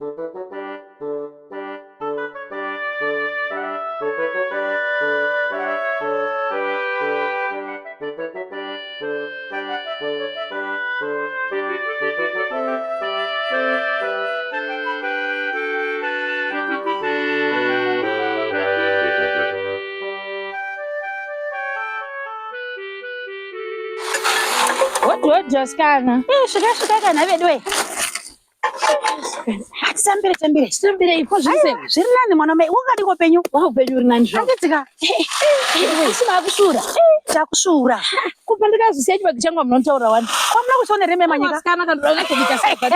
What just kana? Shika kana vedwe. Sambire ipo zvise. Zviri nani mwanaume wakati kopenyu. Upenyu uri nani zvo? Anditsika. Usina kusura. Chakusura. Kupandika zvisiya chibagi changu munotaura wani. Kwamuna kushone reme manyika. Masikana kandoda kuita saka.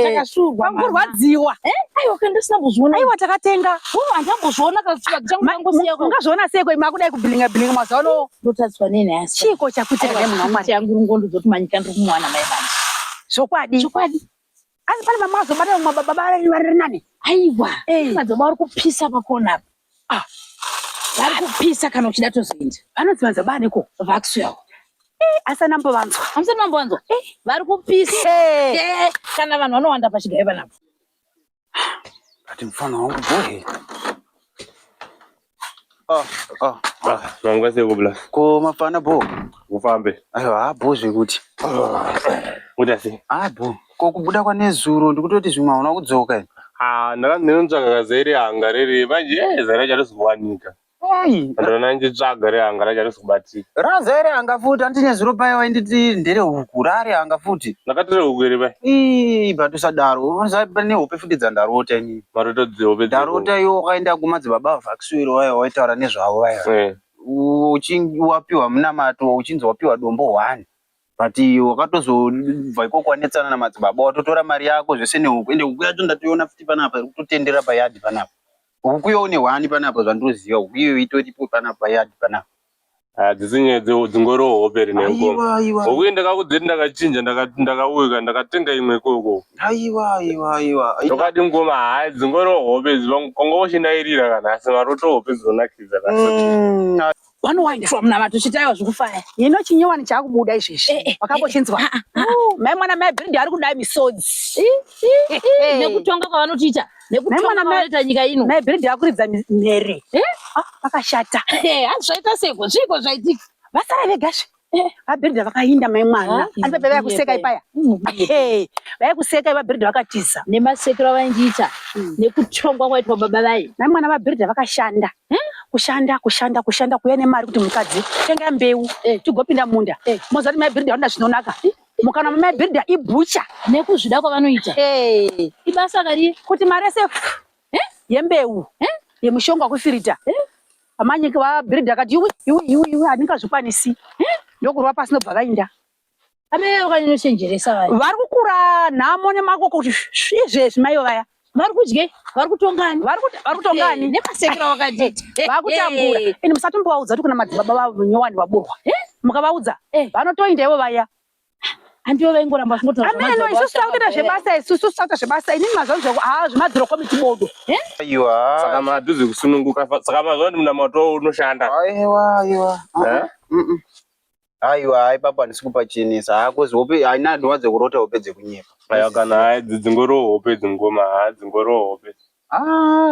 Chakasurwa. Kurwadziwa. Aiwa kandisina kuzviona. Aiwa takatenga. Andambozviona kana chibagi changu ngosiya. Ungazviona sei kwai makudai kubhilinga mazaano. Ndotatswa nene asi. Chiko chakuita reme mwanamwari. Changu ngondo dzoti manyika ndiri kumwana mai bani. Chokwadi. Asi pane mama azobata mababa vari nani? Aiwa. Madzibaba ari kupisa pakona. Vari kupisa kana uchida tozoenda. Vanodzi madzibaba neko vakusuyawo. Asana mbovanzwa. Hamsana mambowanzwa. Vari kupisa. Kana vanhu vanowanda pachigaya panapo. Ati mfano wangu bohe. Manga seko bla. Ko mafana bo. Ufambe. Aiwa bo zvekuti. Udasi. Bo. Ko kubuda kwa nezuro ndikutoti zvimwe auna kudzoka. Ndakanzvaka kazeri hanga riri manje zara charizikuwanika. Ndona nditsvaga ri hanga racharizikubatika. Razere hanga futi andine zuro payo wainditi ndere huku rari hanga futi. Ndakatore huku iri pai. Batusadaro. Unza pane hope futi dzandarota ni. Maroto dzope. Darota yo kaenda kumadzibaba vakusuiro wayo waitaura nezvavo wayo. Uchingi wapiwa munamato uchinzi wapiwa dombo 1. But wakatozobva ikoko wanetsana namadzibaba watotora mari yako zvese nehuku ende huku yacho ndatoiona futi panapa kutotendera payadhi panapa. Huku yo une 1 panapa zvandoziva huku iyo itoripo panapa payadhi panapa. Dzisinye dzingoro hope rine ngoma. Huku ndakakudzeti ndakachinja ndakauka ndakatenga imwe koko. Aiwa. Tokati ngoma dzingoro hope kongoshinairira kana asi maroto hope dzonakidza kana. Wanowaenda from namato chitayo zvekufaya. Yeno chinyowani chakubuda izvezvi. Wakambochinzwa. Mai mwana mai brindi ari kudai misodzi. Nekutonga kwavanotiita. Nekutonga kwavanoita nyika ino. Mai brindi akuridza mhere. Vakashata. Zvaita seko zviko zvaitika. Vasara vegasvi. Vabrindi vakainda mai mwana. Ari pepe vakuseka ipaya. Vaikuseka vabrindi vakatiza. Nemasekero avaindiita. Nekutongwa kwaitwa baba vai. Mai mwana vabrindi vakashanda. Kushanda kuya nemari kuti mukadzi tenga mbeu tigopinda munda mozati maibhiridha anoda zvinonaka mukana maibhiridha ibhucha nekuzvida kwavanoita ibasa kari kuti mari yese yembeu yemushonga kufirita amanyika vabhiridha akati iwe handingazvikwanisi ndokurwa pasino bva vainda abe vakanochenjeresa vari kukura nhamo nemakoko kuti izvezvi maiyo vaya vari kudye vari kutongani vari kutongani nemasekero wakadita vakutambura ende musatombovaudza kuti kuna madzibaba vanyowani vaburwa mukavaudza vanotoinda ivo vaya andivo vaingoramba ameno isusu takutoita zvebasa isusu takuita zvebasa inini mazvanzvako zvemadziro komiti bodo aiwa saka madhuzi kusununguka saka mazva kuti munamato unoshanda aiwa aipapa handisi kupachenesa hakuzi hope haina ndinowadze kurota hope dzekunyepa aya kana dzingoro hope dzingoma dzingoro hope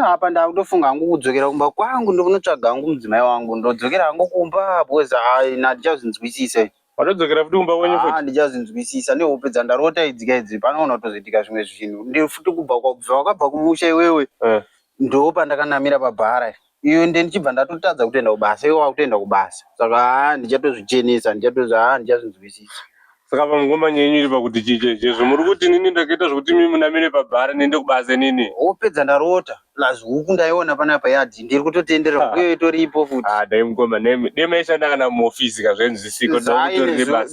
apa ndakutofunga hangu kudzokera kumba kwangu ndokunotsvaga hangu mudzimai wangu ndodzokera hangu kumba because ndichazinzwisisa watodzokera futi kumba kwenyu futi ndichazinzwisisa nehope dzandarota idzika idzi panoona kutozoitika zvimwe zvinhu ndiri futi kubva wakabva kumusha iwewe ndo pandakanamira pabhara iyo ndichibva ndatotadza kutoenda kubasa iwe wakutoenda kubasa saka ndichatozvichenesa ndichazinzwisisa saka pamungoma nyenyu iri pakuti chicheche muri kuti nini ndakaita zvokuti mimi munamire pabhara niende kubasa nini opedza ndarota plus huku ndaiona panapa yadhi ndiri kutotendera huku iyo itoripo futi dai mungoma dema ishanda kana muofisi kazvenzisiko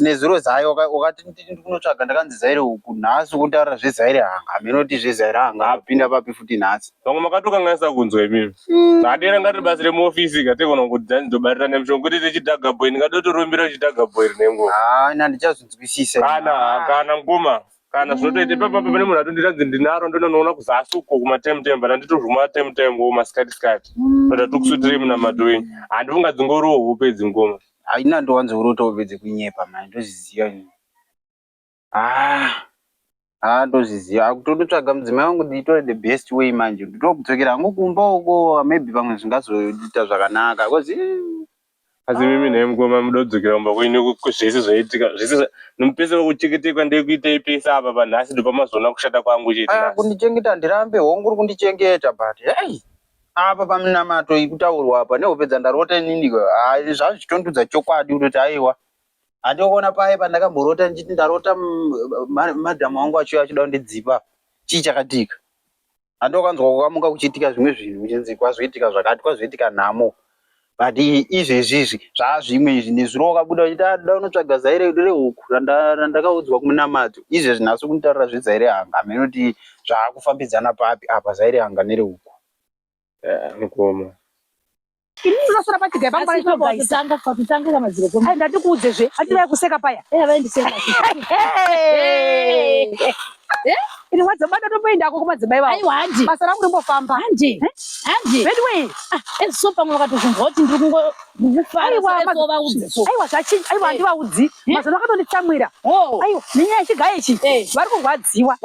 nezuro zayo wakati ndikunotsvaga ndakanzi zaire huku nhasi kutaura zvezaire hanga menoti zvezaire hanga apinda papi futi nhasi vamwe makatokanganisa kunzwa imimi adera ngati basa remuofisi katekona kuti dzanzidobarira nemushongo kuti tichidhagabhoi ndingadotorumbira chidhagabhoi rinengo ndichazinzwisisa kana ngoma kana zvinotoite papa pane munhu atonditanzi ndinaro ndonoona kuzasuko kumatemtemba ndanditozvuma temtembo masikati kuti tikusutire munamato wenyu handifunga dzingoriwo hope dzingoma haina ndowanzourota hope dzekunyepa mani ndozviziva ini Ndozviziva kutotsvaga mudzimai wangu nditore the best way manje nditokudzokera hangu kumba uko maybe pamwe zvingazoita zvakanaka kozi asi mimi nemukoma mudodzokera kumba kwenyu zvese zvaitika zvese nomupese wekuchengetekwa ndekuitei pesa apa panhasi ndopamazoona kushata kwangu chete kundichengeta ndirambe hongu kundichengeta but hey apa pamunamato ikutaurwa apa neupedza ndarota inini zvazvitondudza chokwadi kutoti aiwa handiokuona paye pandakamborota ndichiti ndarota madhamu wangu achiuya achida kundidzipa chii chakatika handiokanzwa kukamuka kuchiitika zvimwe zvinhu uchinzi kwazoitika zvakati kwazoitika nhamo but izvezvizvi zvazvimwe izvi nezviro wakabuda uchiti da unotsvaga zaire rehuku randakaudzwa kumunamato izvezvi nhasi kunitaurira zvezaire hanga menoti zvaakufambidzana papi apa zaire hanga nerehuku mukoma ini ndosora pachigai pangu pakutangira madziro ndatikuudzezve handidai kuseka paya ini wadzabada tomboendako kumadzimai vavo basa rangu rimbofamba handi bedway so pamwe vakatozvimva kuti aiwa handivaudzi mazano akatonditsamwira aiwa nenyaya yechigayo ichi vari kurwadziwa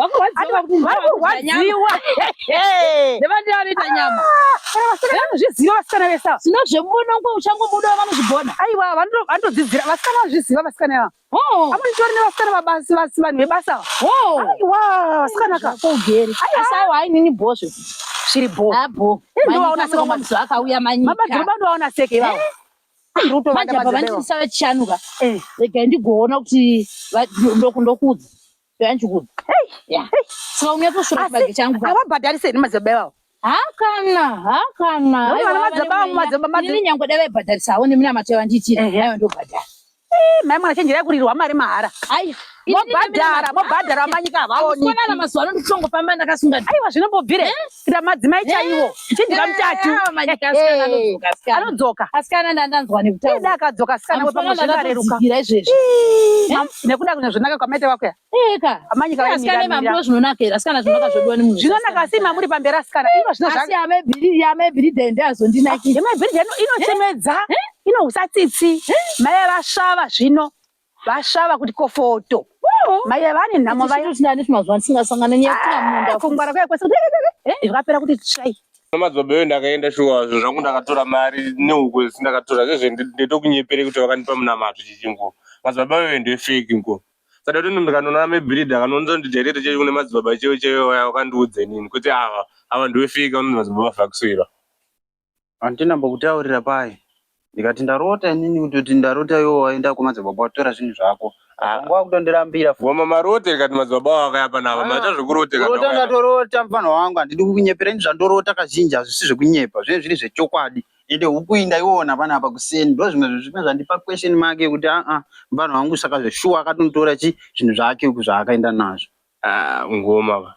nevandivanoita nyama vasikana vanozviziva vasikana vesa sinozvembonongo uchangobuda vanozvigona aiwa vandodzidzira vasikana vanozviziva vasikana ava amonitori nevasikana vabasi vanhu vebasa aiwa vasikana kaugeri asaiwa ainini bhozvo zviri bho manyika akauya manyika mabadzirobandovaona seke ivavo manje apa vandisisa vachichanuka regai ndigoona kuti ndokudza yanchikudza saka unyatosvura chibage changu avabhadharisei nemadzibaba ivavo hakana nyange dai vaibhadharisawo nemunamato yavandiitira aiva ndobhadhara mai mwana chenjerai kurirwa mari mahara mobhadhara manyika avaonana mazuva ano ndikutongofamba ndakasungana aiwa zvinombobvire kuita madzimai chaiwo chinjira mutatu anodzoka asikana ndandanzwa nekutaura akadzoka asikana pamozvinareruka izvezvi nekuda kunya zvinaka kwamaita vakoya amanyika asikana mambo zvinonakira asikana zvinonaka zvodiwa nemunhu zvinonaka asi mamuri pamberi asikana ivo asi yamebhiridha ndazondinakira yamebhiridha inochemedza inohusatsitsi mai vasvava zvino vasvava kuti kofoto mai vane nhamo vayotinanimazuva ndisingasangana nyaya kungwara kwaya kwese zvakapera kuti tsvai madzibaba eyo ndakaenda shuwa zvo zvangu ndakatora mari nehuku sindakatora zvezve ndetokunyepere kuti vakandipa munamato chichingo madzibaba eyo ndefeki ngo saka kuti ndikanoona mebhiridha kanonza ndijairete chechi kune madzibaba cheyo waya wakandiudze nini kuti ava ndewefeki anonzi madzibaba vakuswira handinambokutaurira paye ndikati ndarota inini kutoti ndarota iwo waenda kumadzibaba watora zvinhu zvako nguva kutondirambira wama marote ikati madzibaba wakayapa nava maita zvekurota ndatorota mufana wangu handidi kukunyepera ini zvandorota kazhinji hazvisi zvekunyepa zvinenge zviri zvechokwadi ende huku indaiona panapa kuseni ndo zvimwe zvandipa question make kuti mufana wangu saka zveshuwa akatonditora zvinhu zvake uku zvaakaenda nazvo ngoma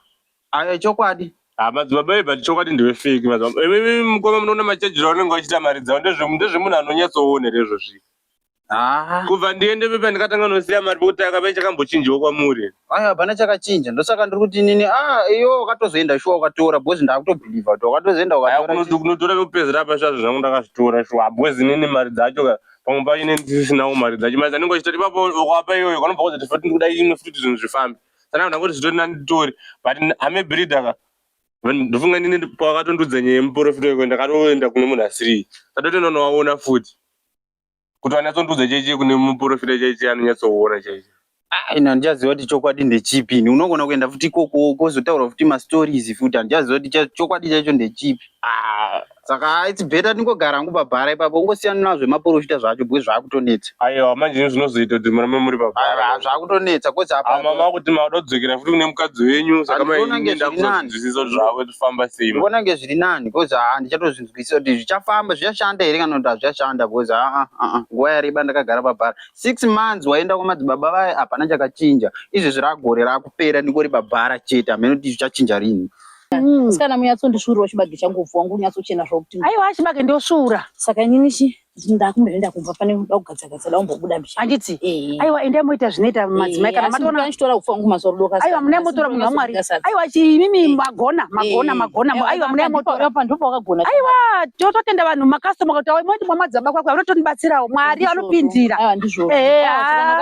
aya chokwadi madzibaba ebati chokwadi ndewefeki madzibaba mukoma munoona machejira unenge wachita mari dzavo ndezvemunhu anonyatsoone rezvo zvii kubva ndiende pepa ndikatanga nosiya mari pekuti akapai chakambochinjawo kwamuri aya hapana chakachinja ndosaka ndiri kuti inini iyo wakatozoenda shuwa ukatora bhozi ndakutobhilivha kuti wakatozoenda kunotora pekupedzera apa zvazvo zvangu ndakazvitora shuwa bhozi nini mari dzacho pamwe paine ndisinawo mari dzacho mari dzanenge wachitoti ipapo wakapa iyoyo kanobva kuzoti foti ndikuda imwe futi zvinhu zvifambe saka ndangoti zvitori nanditori but hamebhiridha ndofunga nini pakatondudza nyaya yemuprofita iko ndakatoenda kune munhu asiri satotendonowaona futi kuti vanyatsondudza chechi kune muprofita chechi anonyatsoona chechi ina handichaziva kuti chokwadi ndechipini unogona kuenda futi ikoko kozotaura futi mastories futi handichaziva kuti chokwadi chacho ndechipi saka its better ndingogara hangu pabhara ipapo ungosiyana nazvo maprofita zvacho bwe zvakutonetsa aiwa manje ini zvinozoita kuti murame muri pabhara zvakutonetsa kozi mama kuti mauda kudzokera futi kune mukadzi wenyu saka mainda kuzozvinzwisisa kuti zvavo kufamba sei ndikuona nge zviri nani kozi handichatozvinzwisisa kuti zvichafamba zvichashanda here kana kuti hazvichashanda kozi nguva yareba ndakagara pabhara 6 months waenda kwamadzibaba vaye hapana chakachinja izvezvi ragore rakupera ndingori pabhara chete hamene kuti zvichachinja rini sikana munyatsondisvurirawo chibage changu upfu wangu unyatsochena zvakuti aiwa chibage ndosvura saka inini ndakumboenda kumba pane kugadzagadzala umbobuda mishana. Anditi. Aiwa endai moita zvinoita madzimai kana matona. Kanchitora kufa ngumasoro doka. Aiwa munai motora munhu waMwari. Aiwa chimimi magona. Aiwa munai motora pandupo wakagona. Aiwa tototenda vanhu makastoma kuti moti mwamadzaba kwakwa unotondibatsirawo Mwari anopindira. Aiwa ndizvo.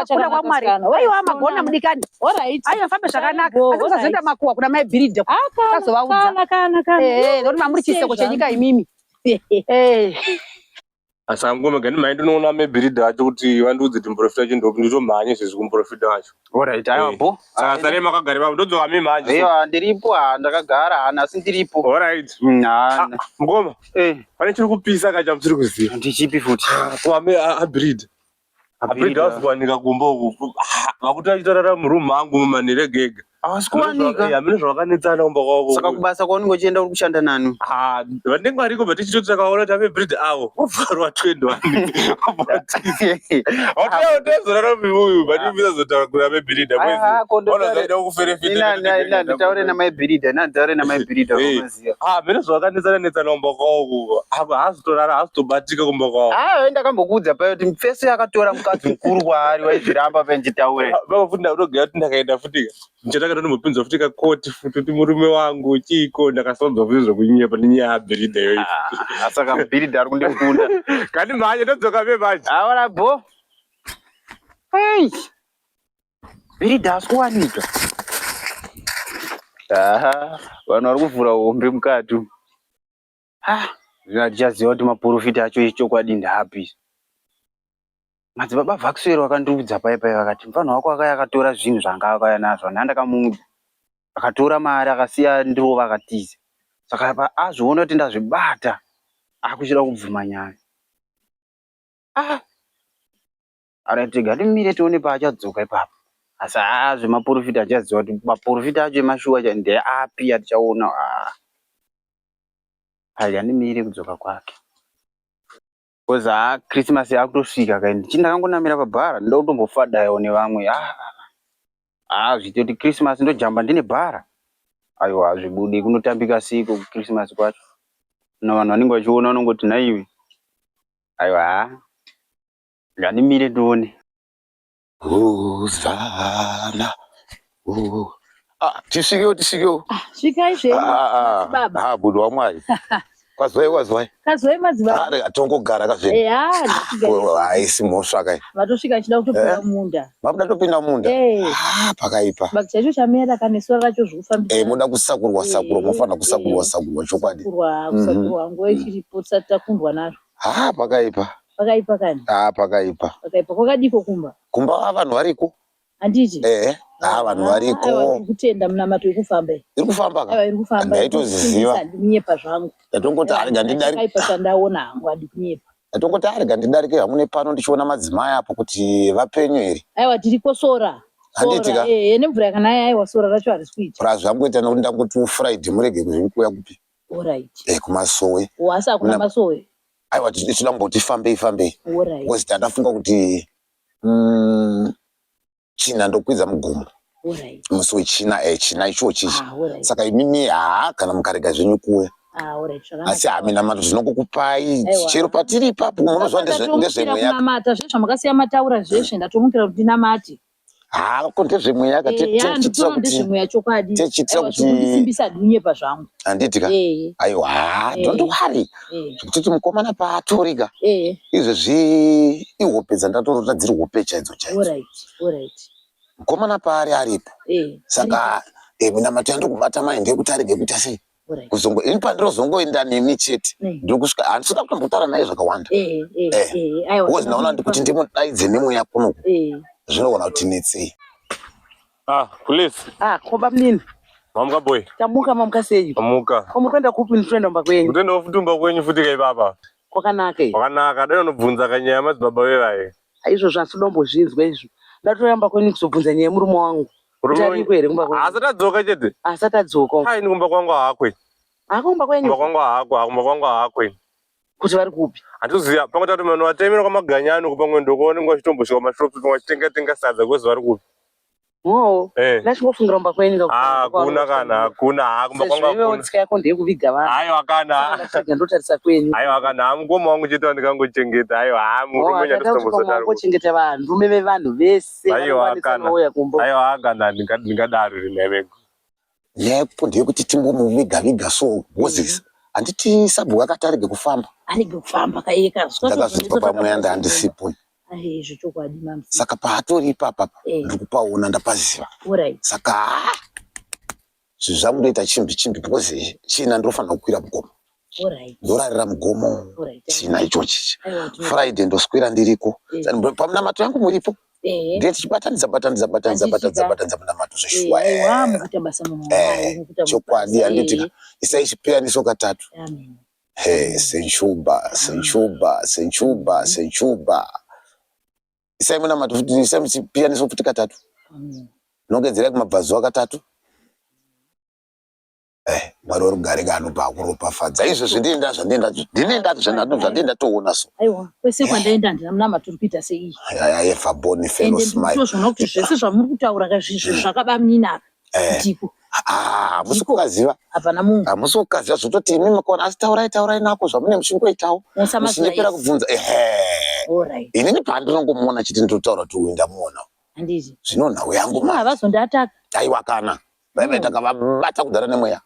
Kuna kwaMwari. Aiwa magona mudikani. Alright. Aiwa fambe zvakanaka. Usazoenda makuwa kuna mai bhiridha. Kazovaudza. Ndokuti mamuri chiseko chenyika imimi. Asangoma gani mai ndinoona mebhiridha acho kuti vandudzi timprofita chindopi nditomhanye zvezvi kumprofita wacho. Alright, aiwa bo. Saka sare makagara papo ndodzoka mimhanje. Aiwa ndiripo ndakagara asi ndiripo. Alright. Mukoma. Pane chiri kupisa kacha musiri kuziva. Ndichipi futi? Kuame abhiridha. Abhiridha wazowanika kumba uku. Vakuti achitorara murumu mangu mumanheregega. Asikuwanika. Mune zvakanetsana kumba kwavo. Saka kubasa kwaunenge uchienda uri kushanda nani? Vanenge variko batichitoti takaona kuti amebhiridha avo wavharwa 21. Watozorara muyu batipisa zotaura kuti amebhiridha mwezi. Wanozaida kuferefita. Nditaure namabhiridha, nditaure namabhiridha unoziya. Mune zvakanetsana kumba kwavo. Haazotorara, haazotobatika kumba kwavo. Ndakambokuudza payo kuti Feso yakatora mukadzi mukuru kwaari waizviramba penjitaure. Futi ndakutogaya kuti ndakaenda futi. Ndinombopinzwa futi kakoti futi kuti murume wangu chiko ndakasaudza futi zvokunyepa nenyaya yabhiridha iyoyi. Saka bhiridha ari kundikunda. Kani mhanje ndodzoka manje. Awara bo. Bhiridha asikuwanika. Vanhu vari kuvhura hombe mukati. Ndichaziva kuti maprofita acho echokwadi ndapi. Madzibaba Vaxwell vakandiudza paipai vakati mfano wako akaya akatora zvinhu zvanga akauya nazvo ndandakamuudza. Akatora mari akasiya ndivo vakatiza. Saka azviona kuti ndazvibata akuchida kubvuma nyaya. Aratega ndimire tione paachadzoka ipapo. Asi zvemaprofita achaziva kuti maprofita acho emashuwa ndeapi atichaona. Andimire kudzoka kwake. Koza Christmas yakutosvika kaini chindakangonamira pabhara ndoda kutombofadayo nevamwe. Zviti kuti Christmas ndojamba ndine bhara. Aiwa zvibudi kunotambika siko Christmas kwacho. Vanhu vanenge vachiona vanongoti naiwe. Aiwa ngandimire ndione. Hosana. Tisvikewo. Svikai zvenyu baba. Budu waMwari. Kwazwai. Kazwai madzibaba. Ari atongogara kazve. Haisi mhosva kai. Vatosvika chida kutopinda munda. Mabuda topinda munda. Pakaipa. Baki chacho chamera kanesora racho zvekufambisa. Muda kusakurwa mofana kusakurwa chokwadi. Kusakurwa nguva ichiripo tisati takundwa nazvo. Pakaipa. Pakaipa kani? Pakaipa. Pakaipa kwakadiko kumba? Kumba vanhu variko. Handiti? Vanhu variko. Kutenda munamato yekufamba. Iri kufamba ka? Aiwa iri kufamba. Ndaitoziva. Ndinyepa zvangu. Ndotongoti arega ndidarike. Pakaipa chandaona hangu hadi kunyepa. Ndotongoti arega ndidarike hamune pano ndichiona madzimai apo kuti vapenyu here. Aiwa tiriko sora. Handitika? Nemvura yakanaya aiwa sora racho harisi kuita. Zvangoita nokuti ndangoti uFriday murege kuzvikuya kupi. Alright. Kumasowe. Asi hakuna masowe. Aiwa tichida kumboti fambei. Alright. Kozi tandafunga kuti China ndokwidza mugomo. Alright. Musi wechina icho chichi. Saka imimi kana mukarega zvenyu kuwe. Alright. Asi hamina mato zvinokukupai chero patiri ipapo munozwa ndezvemwe yako. Namata zveshe makasiya mataura zveshe ndatomukira kuti ndinamati. Ko ndezvemwe yaka tichitira kuti ndezvemwe chokwadi. Tichitira kuti ndisimbisa dunyepa zvangu. Handitika? Aiwa, don't worry. Kuti mukomana paatorika. Izvezvi ihope dzandatorota dziri hope chaidzo. Alright. Mukomana paari aripo. Saka mina matendo kubata maende kuti arege kuita sei. Kuzongo inipandinozongoenda nemi chete. Ndokusvika handisina kutombotaura naye zvakawanda. Aiwa. Naona kuti ndimudaidze nemweya kuno. Zvinogona kuti netsei. Police. Komba mnini. Mamuka boy. Tamuka mamuka sei. Mamuka. Kwenda kupi nitwenda mba kwenyu. Kutenda kutumba kwenyu futi kai baba. Kwakanaka. Kwakanaka dai unobvunza kanyaya madzibaba wevaye. Izvo zvasidombozvinzwa izvo. Ndatoyamba kwenyu kuzobvunza nyaya murume wangu. Murume kwere kumba kwenyu. Asatadzoka chete. Asatadzoka. Ini kumba kwangu hakwe. Kumba kwenyu. Kumba kwangu hakwe. Kuti vari kupi? Handikuziva pangoti kuti munhu watemera kwamaganyano kupa mwendo kuone ngwa chitombosvika mashopu ngwa chitenga sadza kwezi vari kupi. Oh, nachingofungira mba kwenyu hakuna kana hakuna kumba kwanga kuna tsika yako ndiye kuviga vanhu aiwa kana ndotarisa kwenyu aiwa kana hamukoma wangu chete wandikangochengeta aiwa hamuchengeta vanhu rume vevanhu vese aiwa kana ndingadaro rinevego yepo ndeyekuti timbomuviga so Moses handiti Sabhuku akati arege kufamba ndakazopa pamwenda handisipo saka paatori ipapa ndiri kupaona ndapaziva saka zvinhu zvangu ndoita chimbi because china ndinofanira kukwira mugomo ndorarira mugomo china ichochi Friday ndoswera ndiriko pamunamato yangu muripo ndiye tichibatanidza munamato zveshuwa chokwadi handitika isai chipiyaniso katatu senchuba isai munamato futi isai muchipiyaniso futi katatu nongedzerai kumabvazuva katatu Mwari warugare kanobva akuropafadza izvozvo ndinenda toona so aiwa kwese kwandaenda ndina munama turi kuita sei efa boni fellow smile ndozvona kuti zvese zvamuri kutaura kazvizvo zvakabamunaka ndipo hamusi kukaziva hapana munhu hamusi kukaziva zvototi imi makaona asi taurai nako zvamune muchingoitawo muchinyepera kubvunza inini pandinongomuona chiti ndinotaura kuti uyu ndamuonawo handiti zvino nhau yangu havazondiataka aiwa kana vaivaita kavabata kudhara nemweya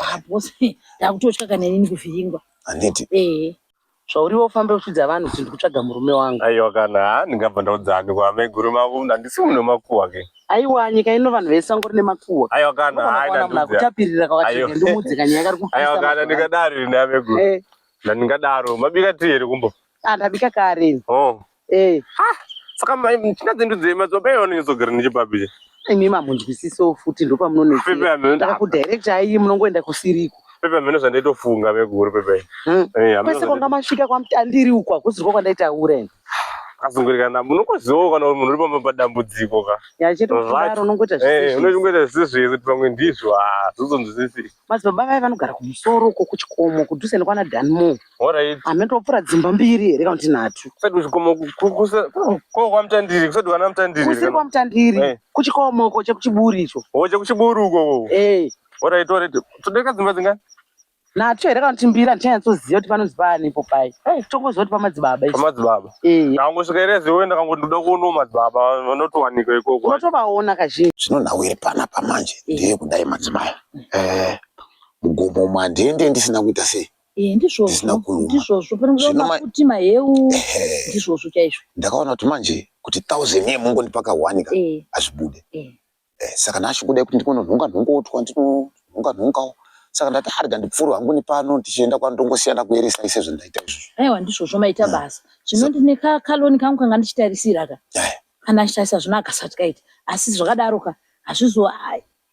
haposi ndakutotya kana inini kuvhiringwa handiti zvauriwo ufambe uchidza vanhu kuti ndikutsvaga murume wangu aiwa kana ndingabva ndaudzani kwame guru mangu handisi munhu wemakuhwa ke aiwa nyika ino vanhu vesango rine makuhwa aiwa kana kutapirira kwakachena ndomudzi kanyaya kari kupisa aiwa kana ndingadaro ine ame guru ndingadaro mabika tii here kumbo ndabika kare saka china dzindu dzemazoba nizogara nechipapi imi mamunzwisiso futi ndo pamunonetaka kudirectai munongoenda kusiriko pepe mheno zvandaitofunga meguru pepe kwese kwanga masvika kwamutandiri ukwa kuzirwa kwandaitaura azungurikana munokozivawo kana uri munhu uri pamba padambudziko ka yachitodaro unongoita unongoita zvisi zvese kuti pamwe ndizvo zvozonzwisisi madzibaba vai vanogara kumusoro uko kuchikomo kudhuse nekwana Danmo ametopfura dzimba 2 here kana kuti 3 kusati kuchikomo kwamutandiri kusati kwana mutandiri kusiri kwamutandiri kuchikomo uko chekuchiburi icho chekuchiburi uko todeka dzimba dzingani nacho here kana kuti 2 handichanyatsiziva kuti panonzi paanipo pai tongozoti pamadzibaba angosvika here ziwenda kangoti ndoda kuonawo madzibaba vanotowanika ikoko unotovaona kazhinji zvino nhau iri panapa manje ndeye kudai madzimai mugomo mandiende ndisina kuita sei ndisina kulumandizvozvo maheu ndizvozvo chaizvo ndakaona kuti manje kuti 1000 yemungondipaka 1 ka hazvibude saka nachikudai kuti ndikononhonga-nhongaotwa ndinonhonga-nhongawo saka ndati arga ndipfuru hangu ni pano ndichienda kwandongosiyana kuyeresa isezvo ndaita izvozvo aiwa ndizvozvo maita basa zvino ndine kakaloni kangu kanga ndichitarisira ka kana achitarisa zvino akasati kaita asi zvakadaroka hazvizo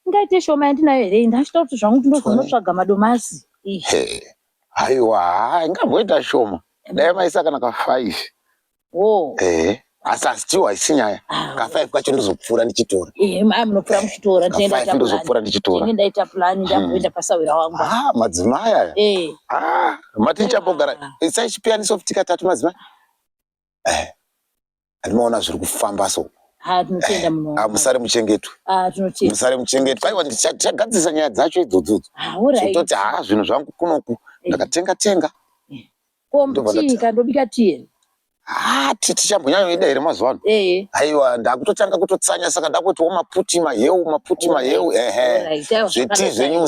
ingaite shoma yandinayo here ndachita kuti zvangu ndinozonotsvaga madomasi aiwa ingamboita shoma dai maisa kana ka5 asi asichiwa isinyaya ka5 kacho ndozopfuura ndichitora munopfuura muchitora ndozopfuura ndichitora ndaita plani ndamboenda pasawira wangu madzimai aya mati ndichambogara isai chipiyaniso futi katatu madzimai handimaona zviri kufamba so tinotenda munhu musare muchengetwe musare muchengetwe aiwa ndichagadzisa nyaya dzacho idzodzo zvototi zvinhu zvangu kunoku ndakatenga ko mutii kandobika tii tichambonyanyoida here mazuva ano aiwa ndakutotanga kutotsanya saka ndakuitiwo maputi maheu zveti zvenyu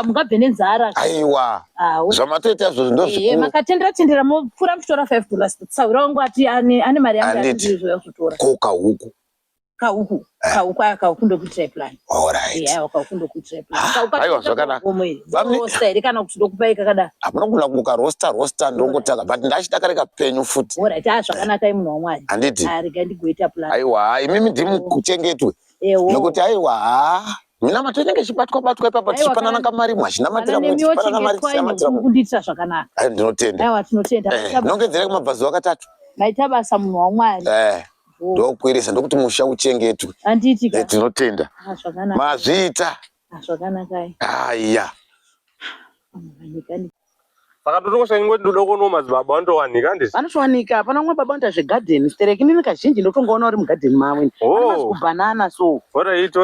mukabve nenzara aiwa zvamatoita izvozvo ndozvikuru makatendera mopfuura muchitora $5 tsaura wangu ati ane mari yanguzotora ko kahuku kahuku ndokuitira plan kahuku ndokuitira plan aiwa zvakanaka here kana kuti ndokupai kakada hapana kuna kukarosta ndongotaka but ndachidakareka penyu futi zvakanaka munhu wamwari handiti rega ndigoita plan aiwa imimi ndimi kuchengetwe nokuti aiwa mina mato inenge ichibatwa ipapo tichipanana kamari mwachinamatira muchipanana mari kunditira zvakanaka ndinotenda aiwa tinotenda nongedzera kumabvazuva katatu maita basa munhu wamwari ndokukwirisa ndokuti musha uchengetwe handiti tinotenda mazviita zvakanaka aiya Saka totongosvika ingoti ndoda kuonawo madzibaba vanotowanika handiti? Vanotowanika. Pana umwe baba anoita zvegadheni. Stereki inini kazhinji ndotongoona uri mugadheni mamwe. Vanomazi kubhanana so. Alright.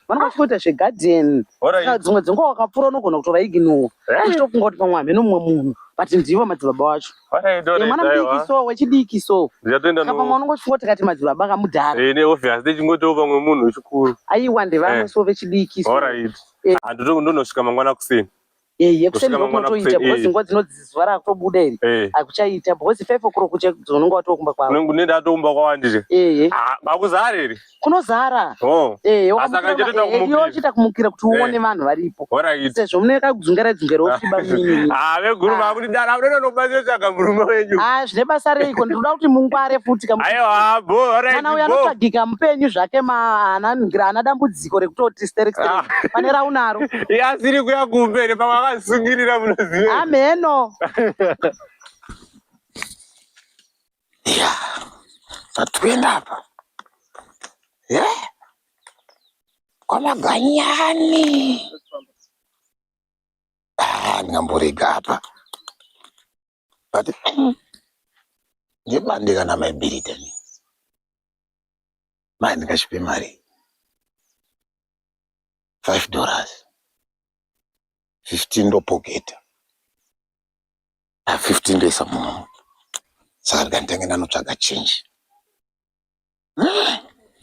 Vanokwanisa zvegadheni. Saka dzimwe dzenguva wakapfuura unogona kutovaiginowa. Uchitofunga kuti pamwe hamene umwe munhu. But ndivo madzibaba wacho. Mwana mudiki so, wechidiki so. Ndiyatoenda no. Saka pamwe unongofunga kuti kati madzibaba akamudhara. Ne obvious ndichingotiwo pamwe munhu wechikuru. Aiwa ndevamwe so vechidiki so. Alright. Ndonosvika mangwana kuseni. Yekuseni ndokunotoita because nguva dzinodzi zuva rakutobuda iri. Akuchaita because 5 o'clock unonga watokumba kwavo. Unenge ndatokumba kwavo ndiri. Makuzara ere? Kunozara. Yochita kumukira kuti uone vanhu varipo. Sezvo mune kakudzungera wofiba mini. Veguru vakuti dara unonobatsira tsvaga murume wenyu. Zvine basa reiko ndinoda kuti mungware futi kamuti. Aiwa bo, alright. Kana uya anotsvagika mupenyu zvake ana dambudziko rekutoti stereki pane raunaro. Asiri kuya kumberi pamakasungirira munoziva. Ameno. Ya. Tatuenda hapa. Kwa Maganyani. Ndingamborega hapa. But ndibandika na maibirita ni. Mani ndikashipe mari. $5. 15 ndo pocket. 15 ndo isamu. Saka ndikanditenge ndanotsvaga change.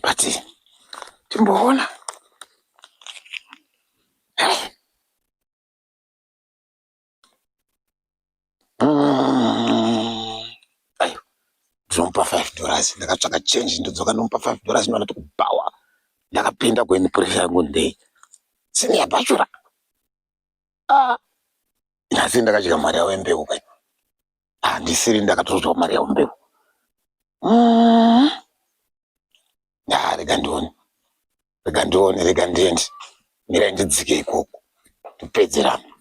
But timboona. Ayo. Ndinomupa $5. Ndakatsvaga change ndodzoka ndomupa $5 ndinoti kubawa. Ndakapinda kweni pressure yangu ndei. Sini yapachura. Nhasi ndakadya mari yawo yembeu kai. Handisiri ndakatozwa mari yawo mbeu. Rega ndione. Rega ndiende. Mira ndidzike ikoko. Tupedzerana.